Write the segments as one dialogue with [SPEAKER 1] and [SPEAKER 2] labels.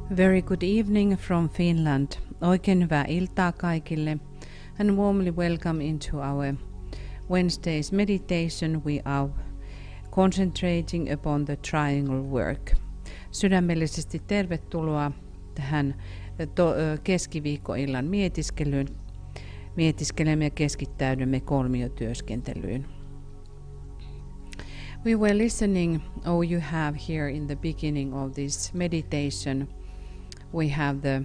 [SPEAKER 1] Very good evening from Finland. Oikein hyvää iltaa kaikille and warmly welcome into our Wednesday's meditation. We are concentrating upon the triangle work. Sydämellisesti tervetuloa tähän keskiviikkoillan mietiskelyyn. Mietiskelemme ja keskittäydymme kolmiotyöskentelyyn. We were listening, you have here in the beginning of this meditation, we have the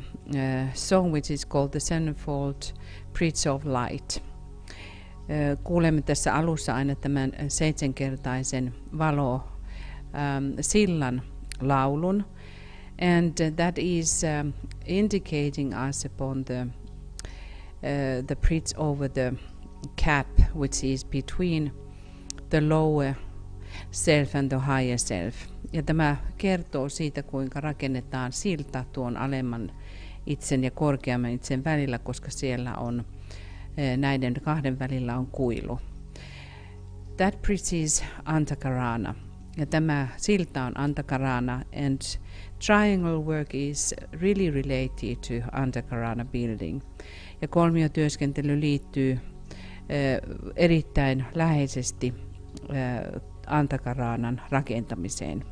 [SPEAKER 1] song which is called the Sevenfold Bridge of Light. Kuulemme tässä alussa aina tämän seitsemänkertaisen sillan laulun, and that is indicating us upon the bridge over the gap which is between the lower self and the higher self. Ja tämä kertoo siitä, kuinka rakennetaan silta tuon alemman itsen ja korkeamman itsen välillä, koska siellä on näiden kahden välillä on kuilu. That bridge is Antakarana. Ja tämä silta on Antakarana, and triangle work is really related to Antakarana building. Ja kolmiotyöskentely liittyy erittäin läheisesti Antakaranan rakentamiseen.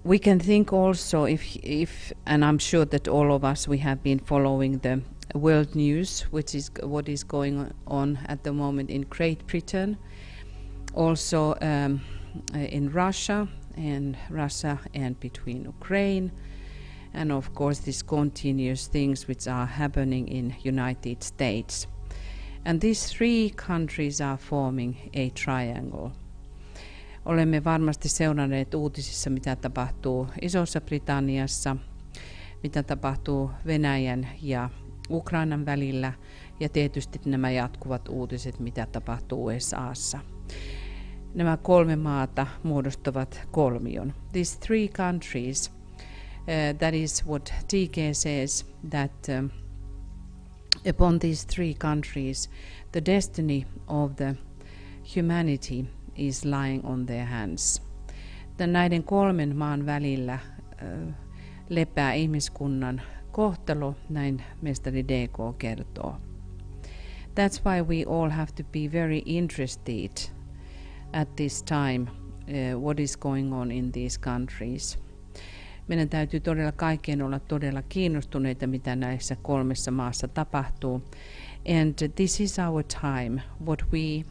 [SPEAKER 1] We can think also if and I'm sure that all of us we have been following the world news, which is what is going on at the moment in Great Britain, also in Russia and between Ukraine, and of course these continuous things which are happening in United States. And these three countries are forming a triangle. Olemme varmasti seuranneet uutisissa, mitä tapahtuu Isossa Britanniassa, mitä tapahtuu Venäjän ja Ukrainan välillä, ja tietysti nämä jatkuvat uutiset, mitä tapahtuu USAssa. Nämä kolme maata muodostavat kolmion. These three countries, that is what TK says, that upon these three countries, the destiny of the humanity is lying on their hands. Näiden kolmen maan välillä lepää ihmiskunnan kohtalo, näin mestari DK kertoo. That's why we all have to be very interested at this time what is going on in these countries. Meidän täytyy todella kaikkien olla todella kiinnostuneita, mitä näissä kolmessa maassa tapahtuu. And this is our time, what we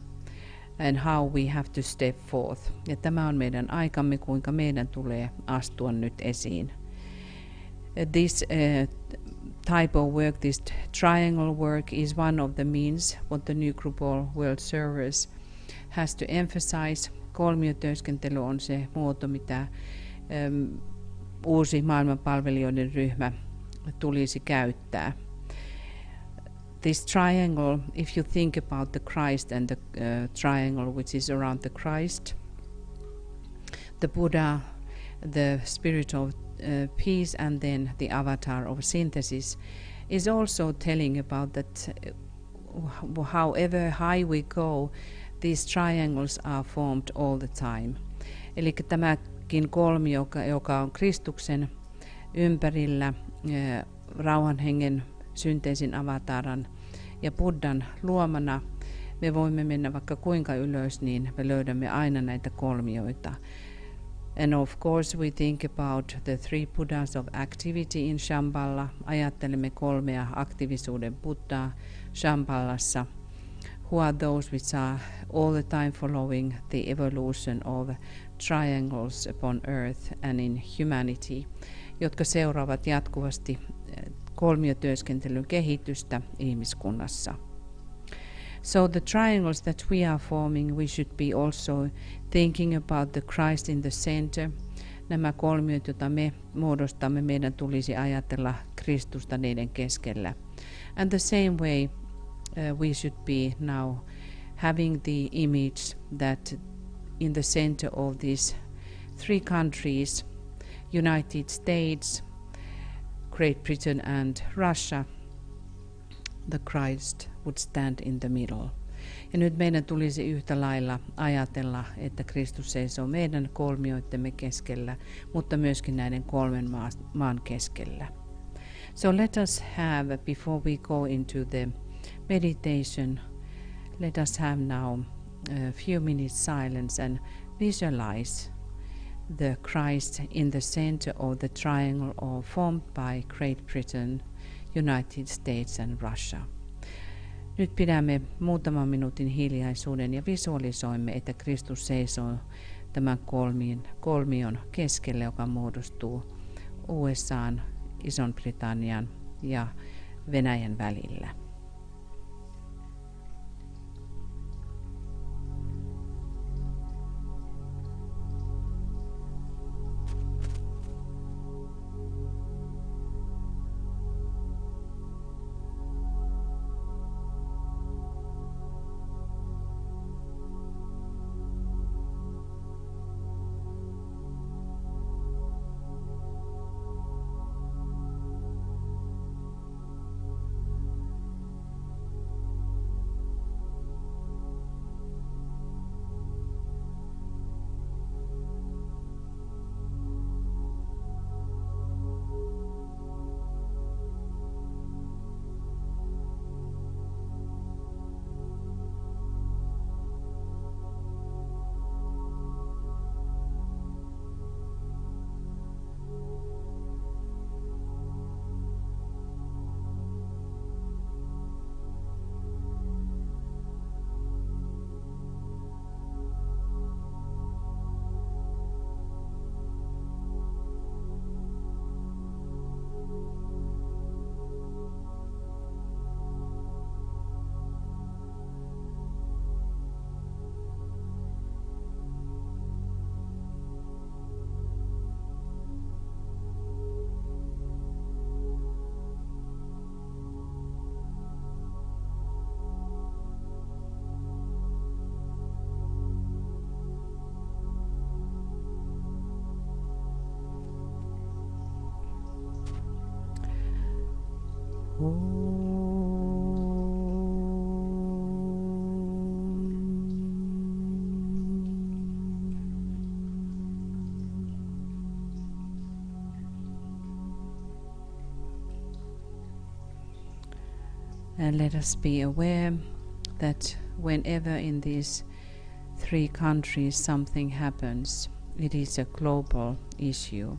[SPEAKER 1] and how we have to step forth. Ja tämä on meidän aikamme, kuinka meidän tulee astua nyt esiin. This type of work, this triangle work, is one of the means what the New Global World Service has to emphasize. Kolmiotyöskentely on se muoto, mitä uusi maailmanpalvelijoiden ryhmä tulisi käyttää. This triangle, if you think about the Christ and the triangle which is around the Christ, the Buddha, the spirit of peace, and then the avatar of synthesis, is also telling about that however high we go, these triangles are formed all the time. Eli tämäkin kolmio, joka on Kristuksen ympärillä, rauhanhengen, synteesin avataran ja Buddhan luomana, me voimme mennä vaikka kuinka ylös, niin me löydämme aina näitä kolmioita. And of course we think about the three Buddhas of activity in Shambhala. Ajattelemme kolmea aktiivisuuden Buddhaa Shambhalassa, who are those which are all the time following the evolution of triangles upon earth and in humanity, jotka seuraavat jatkuvasti kolmiotyöskentelyn kehitystä ihmiskunnassa. So the triangles that we are forming, we should be also thinking about the Christ in the center. Nämä kolmiot, joita me muodostamme, meidän tulisi ajatella Kristusta niiden keskellä. And the same way we should be now having the image that in the center of these three countries, United States, Great Britain and Russia, the Christ would stand in the middle. Ja nyt meidän tulisi yhtä lailla ajatella, että Kristus seisoo meidän kolmioittemme keskellä, mutta myöskin näiden kolmen maan keskellä. So let us have, before we go into the meditation, let us have now a few minutes silence and visualize the Christ in the center of the triangle formed by Great Britain, United States and Russia. Nyt pidämme muutaman minuutin hiljaisuuden ja visualisoimme, että Kristus seisoo tämän kolmion keskelle, joka muodostuu USA:n, Ison-Britannian ja Venäjän välillä. And let us be aware that whenever in these three countries something happens, it is a global issue.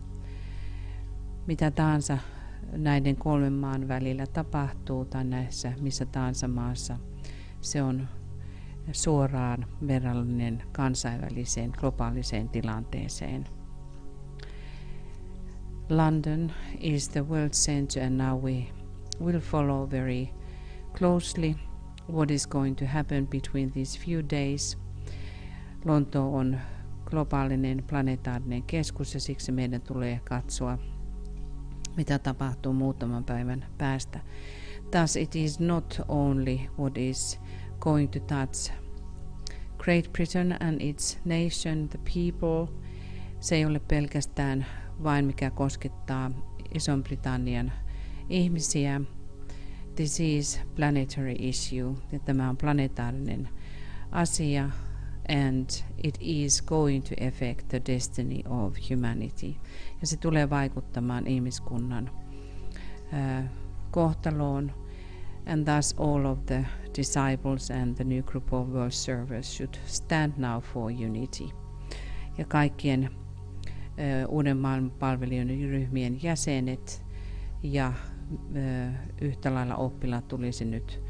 [SPEAKER 1] Mitä tahansa näiden kolmen maan välillä tapahtuu tai näissä missä tahansa maassa, se on suoraan verrallinen kansainväliseen globaaliseen tilanteeseen. London is the world center and now we will follow very closely what is going to happen between these few days. Lonto on globaalinen planetaarinen keskus ja siksi meidän tulee katsoa, mitä tapahtuu muutaman päivän päästä. Thus it is not only what is going to touch Great Britain and its nation, the people. Se ei ole pelkästään vain mikä koskettaa Ison-Britannian ihmisiä. This is planetary issue, ja tämä on planetaarinen asia, and it is going to affect the destiny of humanity. Ja se tulee vaikuttamaan ihmiskunnan kohtaloon, and thus all of the disciples and the new group of world servers should stand now for unity. Ja kaikkien uuden maailman palvelijoiden ryhmien jäsenet ja yhtä lailla oppilaat tulisi nyt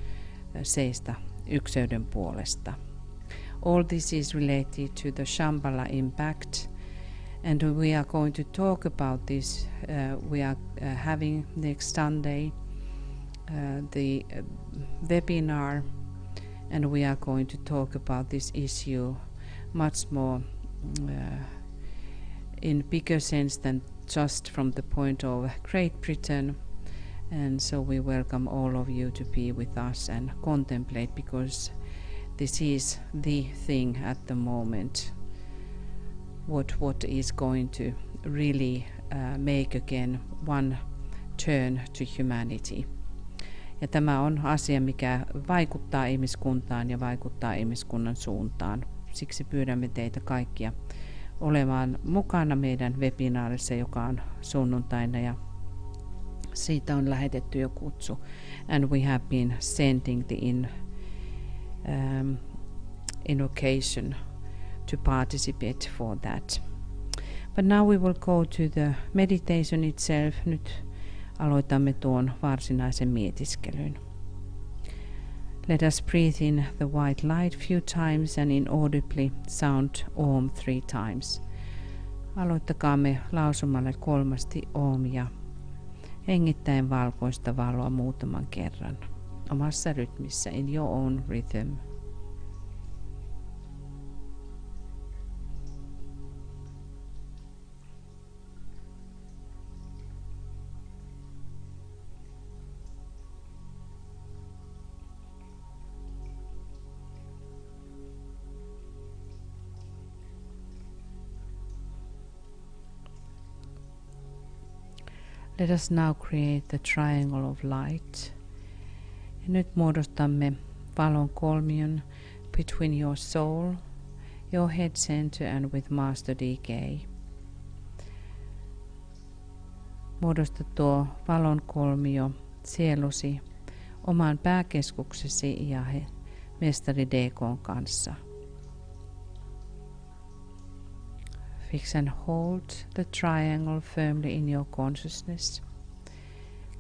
[SPEAKER 1] seistä ykseyden puolesta. All this is related to the Shambhala impact, and we are going to talk about this. We are having next Sunday the webinar, and we are going to talk about this issue much more in bigger sense than just from the point of Great Britain. And so we welcome all of you to be with us and contemplate, because this is the thing at the moment, what is going to really make again one turn to humanity. Ja tämä on asia, mikä vaikuttaa ihmiskuntaan ja vaikuttaa ihmiskunnan suuntaan. Siksi pyydämme teitä kaikkia olemaan mukana meidän webinaarissa, joka on sunnuntaina, ja siitä on lähetetty jo kutsu. And we have been sending the invocation to participate for that. But now we will go to the meditation itself. Nyt aloitamme tuon varsinaisen mietiskelyn. Let us breathe in the white light few times and inaudibly sound Om 3 times. Aloittakaamme lausumalla 3 Om ja hengittäen valkoista valoa muutaman kerran omassa rytmissä, in your own rhythm. Let us now create the triangle of light. Ja nyt muodostamme valon kolmion between your soul, your head center and with Master DK. Muodosta tuo valon kolmio sielusi oman pääkeskuksesi ja mestari DK:n kanssa. Fix and hold the triangle firmly in your consciousness.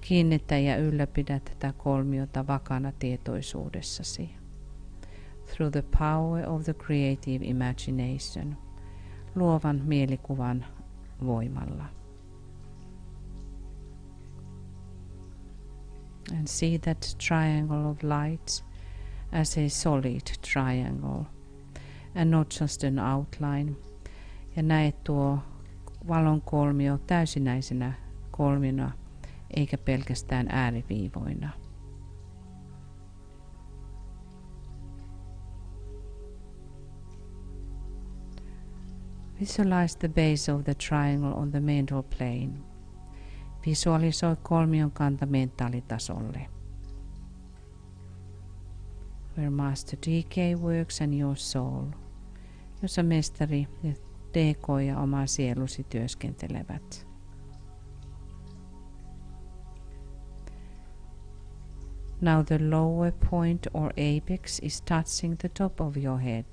[SPEAKER 1] Kiinnitä ja ylläpidä tätä kolmiota vakana tietoisuudessasi. Through the power of the creative imagination, luovan mielikuvan voimalla. And see that triangle of light as a solid triangle and not just an outline. Ja näet tuo valon kolmio täysinäisenä kolmiona, eikä pelkästään ääriviivoina. Visualize the base of the triangle on the mental plane. Visualisoi kolmion kanta mentaalitasolle. Where Master DK works and your soul, jossa mestari ja DK ja oma sielusi työskentelevät. Now the lower point or apex is touching the top of your head.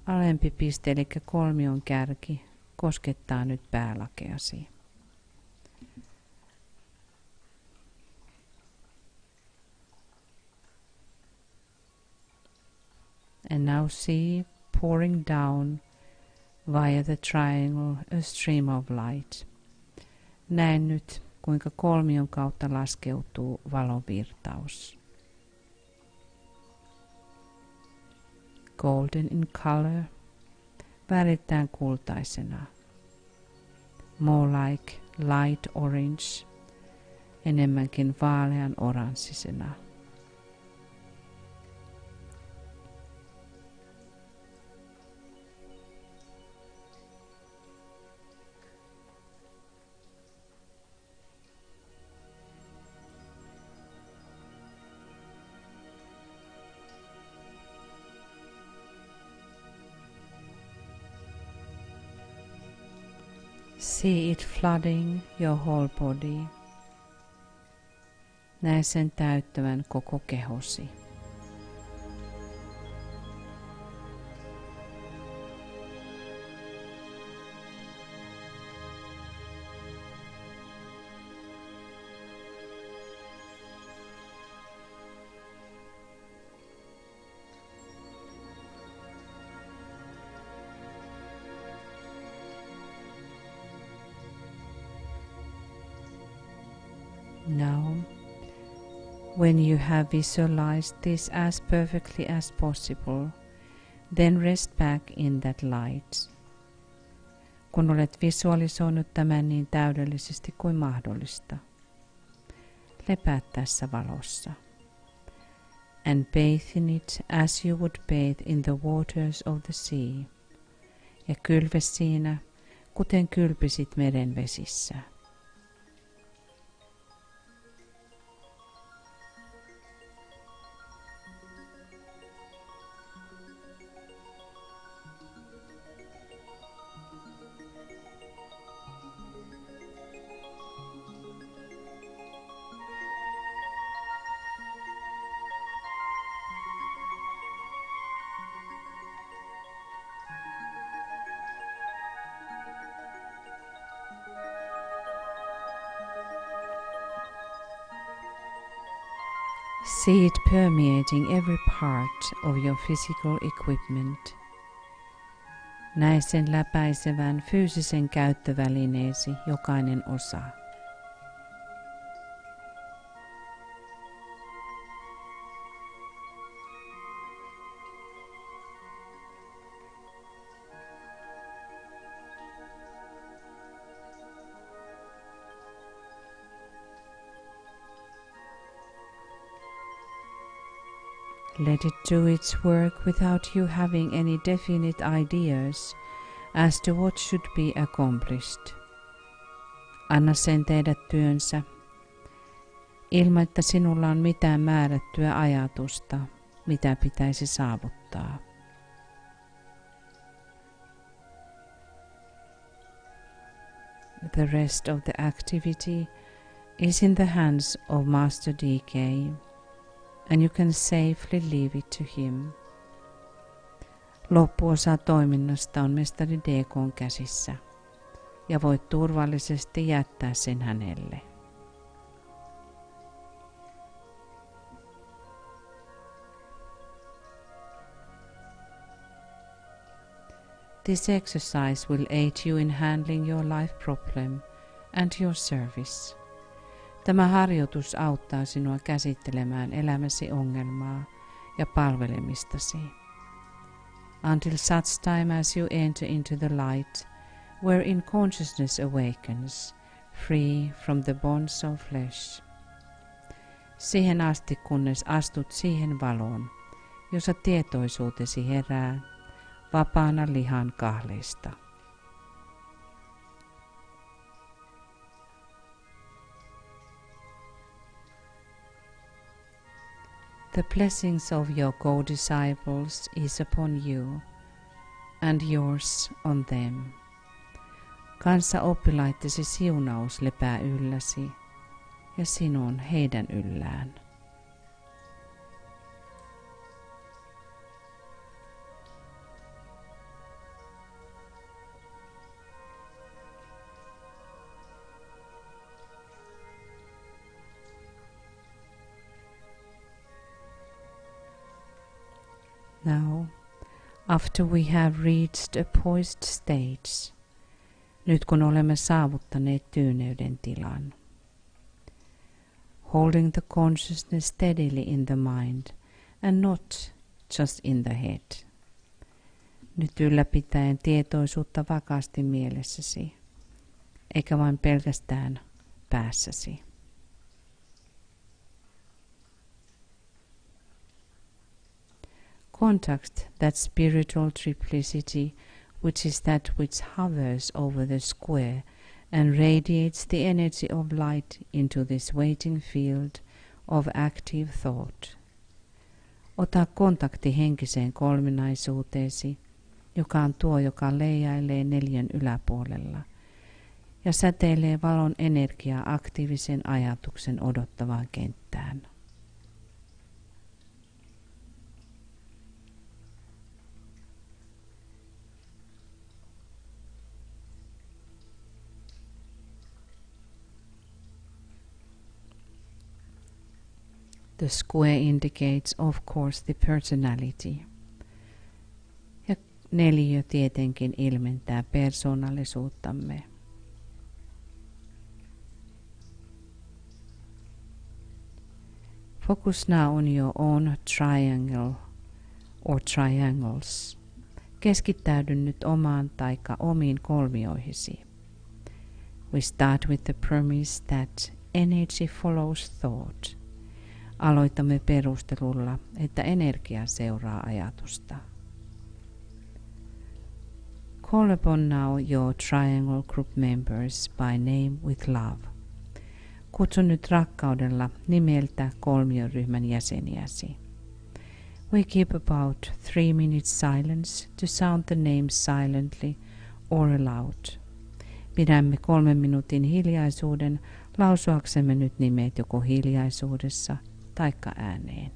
[SPEAKER 1] Alempi piste eli kolmion kärki koskettaa nyt päälakeasi. And now see pouring down via the triangle a stream of light. Näen nyt, kuinka kolmion kautta laskeutuu valovirtaus. Golden in color, väriltään kultaisena. More like light orange, enemmänkin vaalean oranssisena. See it flooding your whole body. Näe sen täyttävän koko kehosi. Now, when you have visualized this as perfectly as possible, then rest back in that light. Kun olet visualisoinut tämän niin täydellisesti kuin mahdollista, lepää tässä valossa. And bathe in it as you would bathe in the waters of the sea. Ja kylve siinä, kuten kylpisit meren vesissä. See it permeating every part of your physical equipment. Näe sen läpäisevän fyysisen käyttövälineesi jokainen osa. Let it do its work without you having any definite ideas as to what should be accomplished. Anna sen tehdä työnsä, ilman että sinulla on mitään määrättyä ajatusta, mitä pitäisi saavuttaa. The rest of the activity is in the hands of Master DK, and you can safely leave it to him. Loppuosa toiminnasta on mestari DK:n käsissä, ja voit turvallisesti jättää sen hänelle. This exercise will aid you in handling your life problem and your service. Tämä harjoitus auttaa sinua käsittelemään elämäsi ongelmaa ja palvelemistasi. Until such time as you enter into the light, wherein consciousness awakens, free from the bonds of flesh. Siihen asti, kunnes astut siihen valoon, jossa tietoisuutesi herää, vapaana lihan kahleista. The blessings of your co-disciples is upon you, and yours on them. Kanssa oppilaittesi siunaus lepää ylläsi, ja sinun heidän yllään. Now, after we have reached a poised stage, nyt kun olemme saavuttaneet tyyneyden tilan, holding the consciousness steadily in the mind and not just in the head, nyt ylläpitäen tietoisuutta vakaasti mielessäsi, eikä vain pelkästään päässäsi. Contact that spiritual triplicity, which is that which hovers over the square and radiates the energy of light into this waiting field of active thought. Ota kontakti henkiseen kolminaisuuteesi, joka on tuo, joka leijailee neljän yläpuolella ja säteilee valon energiaa aktiivisen ajatuksen odottavaan kenttään. The square indicates, of course, the personality. Ja neliö tietenkin ilmentää persoonallisuuttamme. Focus now on your own triangle or triangles. Keskittäydy nyt omaan taikka omiin kolmioihisi. We start with the premise that energy follows thought. Aloitamme perustelulla, että energia seuraa ajatusta. Call upon now your triangle group members by name with love. Kutsu nyt rakkaudella nimeltä kolmioryhmän jäseniäsi. We keep about 3 minutes silence to sound the names silently or aloud. Pidämme 3 minuutin hiljaisuuden lausuaksemme nyt nimet joko hiljaisuudessa taikka ääneen.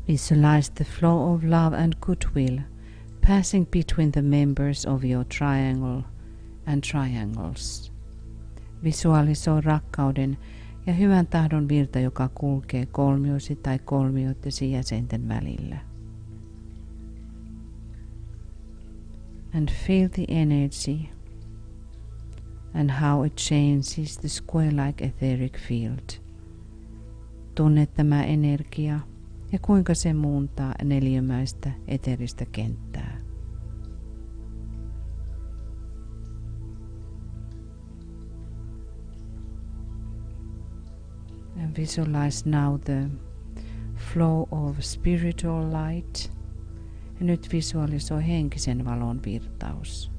[SPEAKER 1] Visualize the flow of love and goodwill passing between the members of your triangle and triangles. Visualisoi rakkauden ja hyvän tahdon virta, joka kulkee kolmiosi tai kolmioittesi jäsenten välillä. And feel the energy and how it changes the square-like etheric field. Tunne tämä energia ja kuinka se muuntaa neliömäistä eteeristä kenttää. And visualize now the flow of spiritual light. Ja nyt visualisoi henkisen valon virtaus.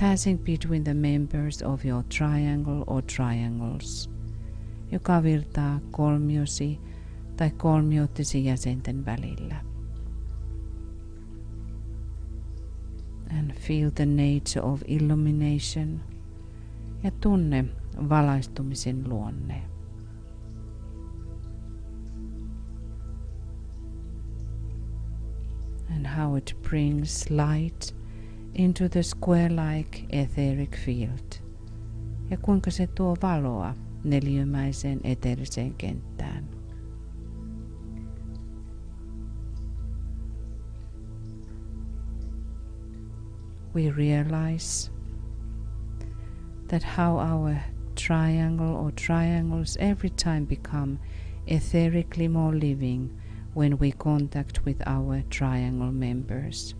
[SPEAKER 1] Passing between the members of your triangle or triangles, joka virtaa kolmiosi tai kolmioittesi jäsenten välillä. And feel the nature of illumination ja tunne valaistumisen luonne. And how it brings light into the square-like etheric field. Ja kuinka se tuo valoa neliömäiseen eteeriseen kenttään. We realize that how our triangle or triangles every time become etherically more living when we contact with our triangle members.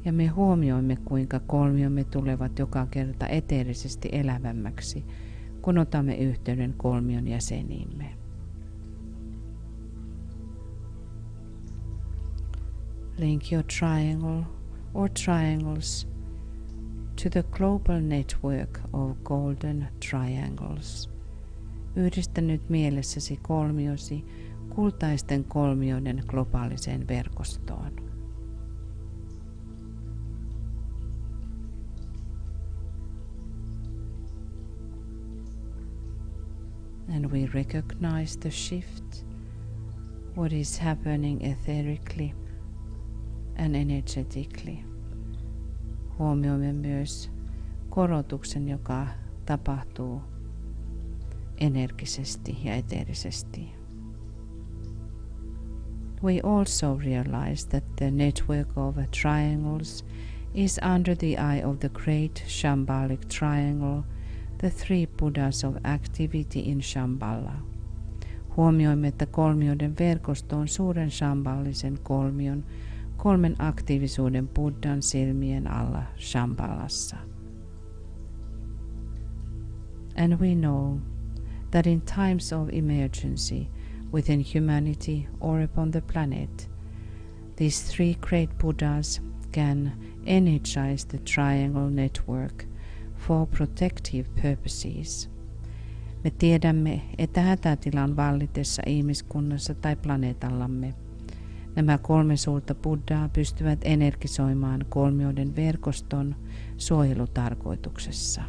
[SPEAKER 1] Ja me huomioimme, kuinka kolmiomme tulevat joka kerta eteerisesti elävämmäksi, kun otamme yhteyden kolmion jäseniimme. Link your triangle or triangles to the global network of golden triangles. Yhdistä nyt mielessäsi kolmiosi kultaisten kolmioiden globaaliseen verkostoon. And we recognize the shift, what is happening etherically and energetically. Huomioimme myös korotuksen, joka tapahtuu energisesti ja eteerisesti. We also realize that the network of triangles is under the eye of the great Shambhalic triangle, the three Buddhas of activity in Shambhala. Huomioimme, että kolmioiden verkosto on suuren shambhalisen kolmion, kolmen aktiivisuuden Buddhan silmien alla Shambhalassa. And we know that in times of emergency within humanity or upon the planet, these three great Buddhas can energize the triangle network for protective purposes. Me tiedämme, että hätätilan vallitessa ihmiskunnassa tai planeetallamme nämä kolme suurta Buddhaa pystyvät energisoimaan kolmioiden verkoston suojelutarkoituksessa.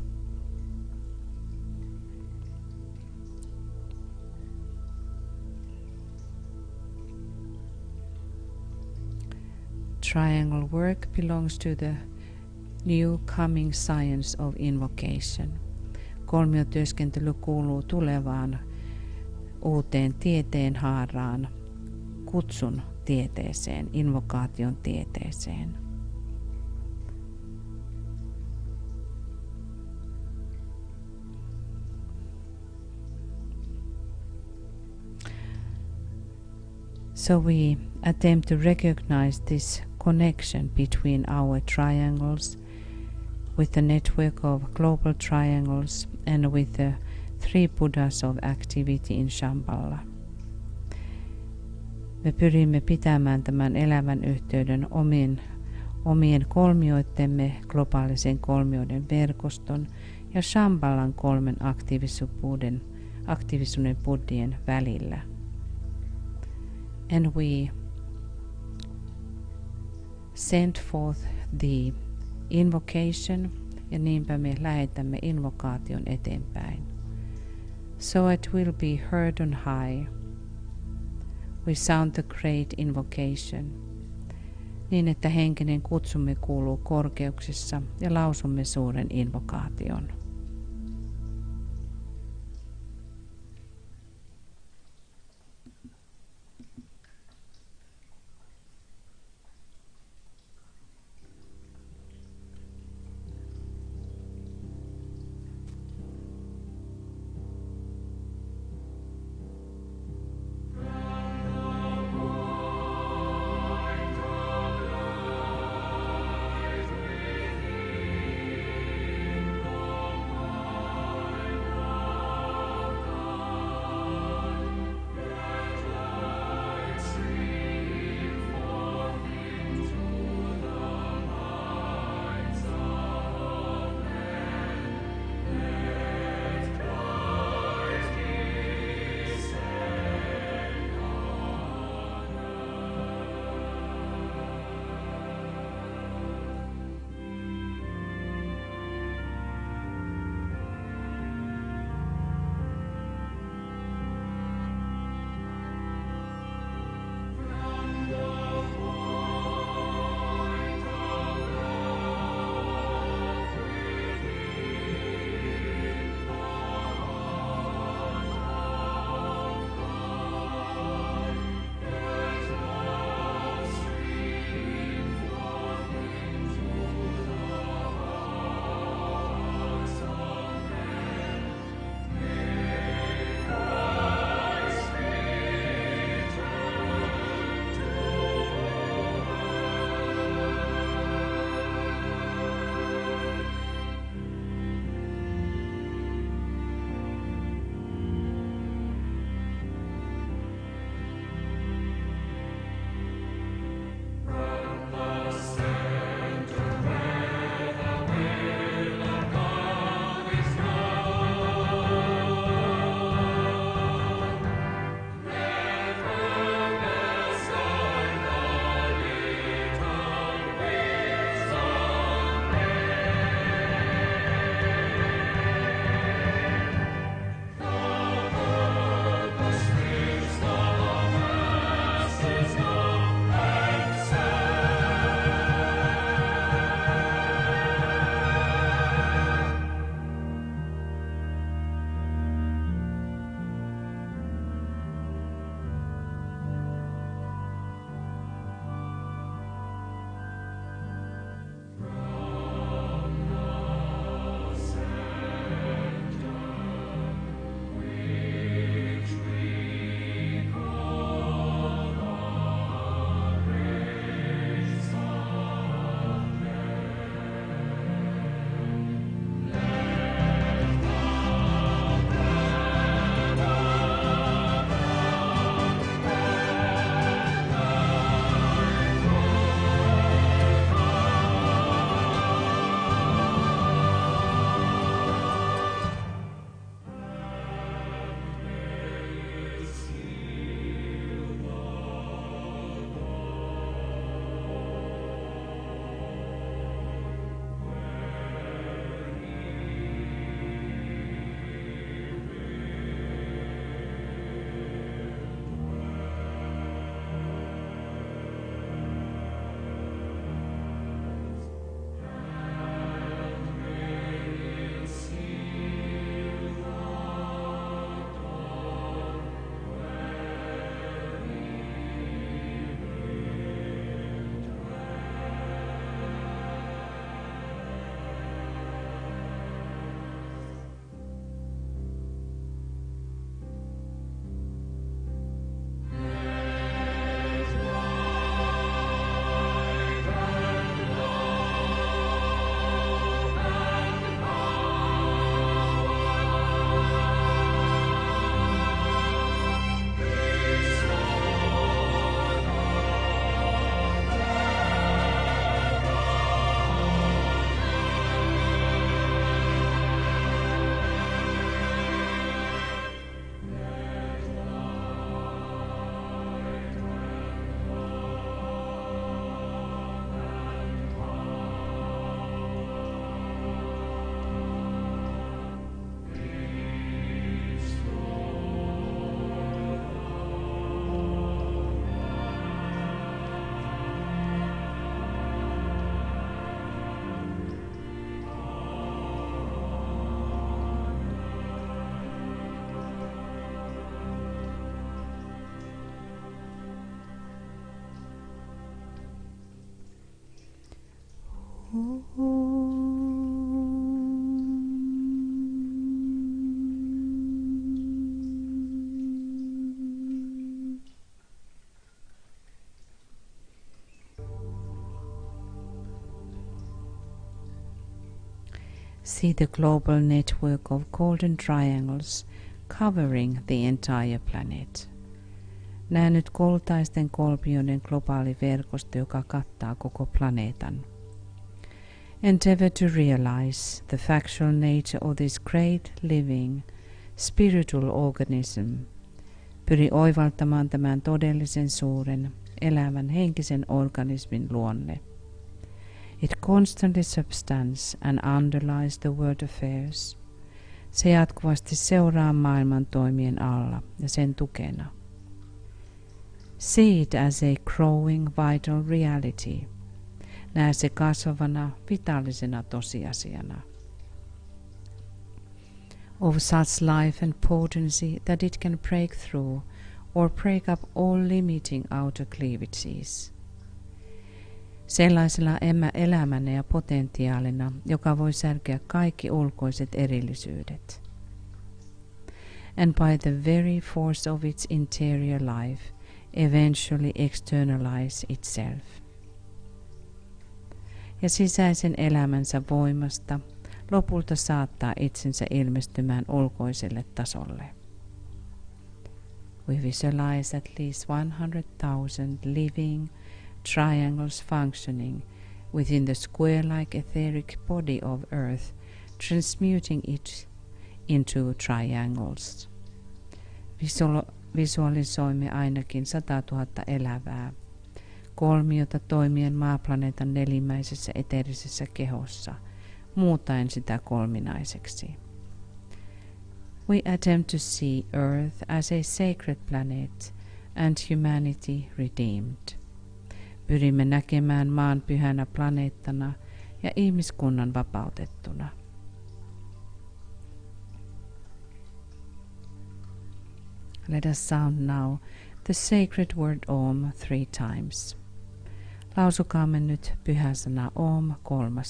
[SPEAKER 1] Triangle work belongs to the new coming science of invocation. Kolmiotyöskentely kuuluu tulevaan uuteen tieteen haaraan, kutsun tieteeseen, invokaation tieteeseen. So we attempt to recognize this connection between our triangles with the network of global triangles and with the three Buddhas of activity in Shambhala. Me pyrimme pitämään tämän elävän yhteyden omien kolmioittemme, globaalisen kolmioiden verkoston ja Shambhalan kolmen aktiivisuuden buddhien välillä. And we send forth the invocation, ja niinpä me lähetämme invokaation eteenpäin. So it will be heard on high. we sound the great invocation. Niin, että henkinen kutsumme kuuluu korkeuksissa ja lausumme suuren invokaation. See the global network of golden triangles covering the entire planet. Näe nyt kultaisten kolmioiden globaali verkosto, joka kattaa koko planeetan. Endeavor to realize the factual nature of this great living spiritual organism. Pyri oivaltamaan tämän todellisen suuren elävän henkisen organismin luonne. It constantly substance and underlies the world affairs. Se jatkuvasti seuraa maailman toimien alla ja sen tukena. See it as a growing vital reality. Näe se kasvavana vitaalisena tosiasiana. Of such life and potency that it can break through or break up all limiting outer cleavages. Sellaisella elämänä ja potentiaalina, joka voi särkeä kaikki ulkoiset erillisyydet. And by the very force of its interior life, eventually externalize itself. Ja sisäisen elämänsä voimasta lopulta saattaa itsensä ilmestymään ulkoiselle tasolle. We visualize at least 100,000 living triangles functioning within the square-like etheric body of Earth, transmuting it into triangles. Visualisoimme ainakin 100 000 elävää kolmiota toimien maaplaneetan nelimäisessä eteerisessä kehossa, muutaen sitä kolminaiseksi. We attempt to see Earth as a sacred planet and humanity redeemed. Pyrimme näkemään maan pyhänä planeettana ja ihmiskunnan vapautettuna. Let us sound now the sacred word Om 3 times. Lausukaamme nyt pyhä sana Om 3.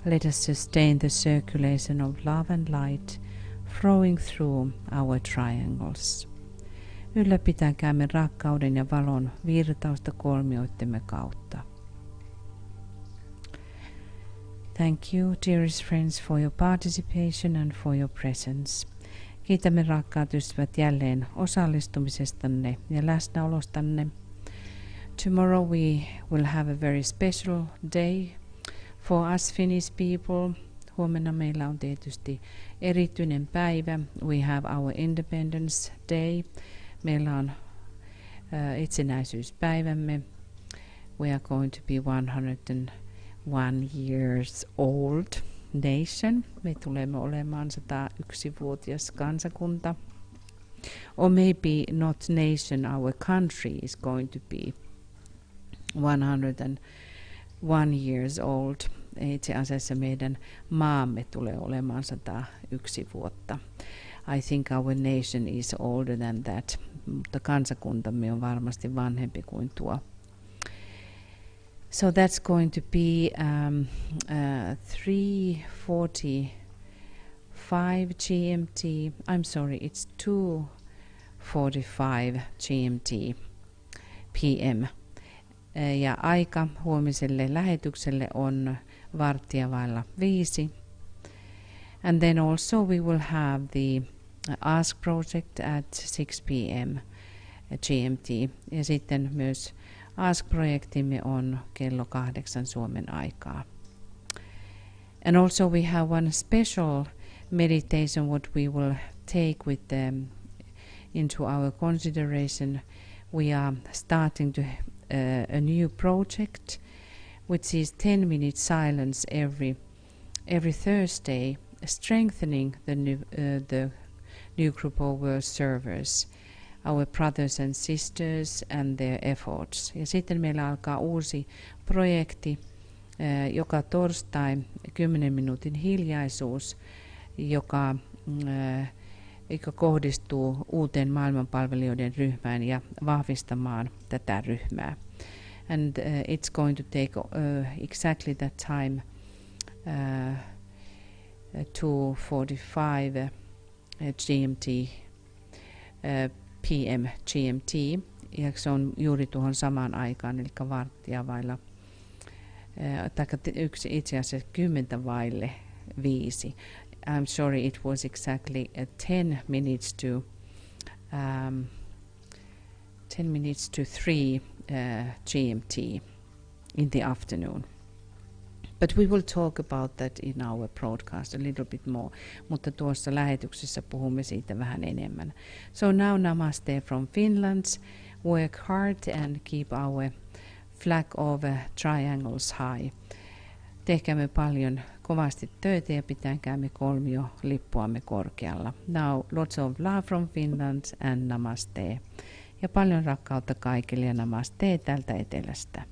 [SPEAKER 1] Let us sustain the circulation of love and light flowing through our triangles. Ylläpitäkäämme rakkauden ja valon virtausta kolmioittemme kautta. Thank you, dearest friends, for your participation and for your presence. Kiitämme rakkaat ystävät jälleen osallistumisestanne ja läsnäolostanne. Tomorrow we will have a very special day for us Finnish people. Huomenna meillä on tietysti erityinen päivä. We have our Independence Day. Meillä on itsenäisyyspäivämme. We are going to be 101 years old nation. Me tulemme olemaan 101-vuotias kansakunta. Or maybe not nation, our country is going to be 101 years old. Itse asiassa meidän maamme tulee olemaan 101 vuotta. I think our nation is older than that, mutta kansakuntamme on varmasti vanhempi kuin tuo. So that's going to be 3:45 GMT. I'm sorry, it's 2:45 GMT PM. Ja aika huomiselle lähetykselle on 4:05. And then also we will have the Ask Project at 6 p.m. GMT. Ja sitten myös Ask-projektimme on kello 8 Suomen aikaa. And also we have one special meditation what we will take with them into our consideration. We are starting to a new project which is 10 minutes silence every Thursday, strengthening the new group of world servers, our brothers and sisters and their efforts. Ja sitten meillä alkaa uusi projekti joka torstai 10 minuutin hiljaisuus, joka kohdistuu uuteen maailmanpalvelijoiden ryhmään ja vahvistamaan tätä ryhmää. And it's going to take exactly that time, 2:45 GMT, PM GMT, ja se on juuri tuohon samaan aikaan, eli varttia vailla, itse asiassa 10 vaille 5. I'm sorry, it was exactly 10 minutes to 3 GMT in the afternoon. But we will talk about that in our broadcast a little bit more. Mutta tuossa lähetyksessä puhumme siitä vähän enemmän. So now namaste from Finland. Work hard and keep our flag of triangles high. Tehkäämme paljon kovasti töitä ja pitäkäämme kolmio lippuamme korkealla. Now lots of love from Finland and namaste. Ja paljon rakkautta kaikille ja namaste täältä etelästä.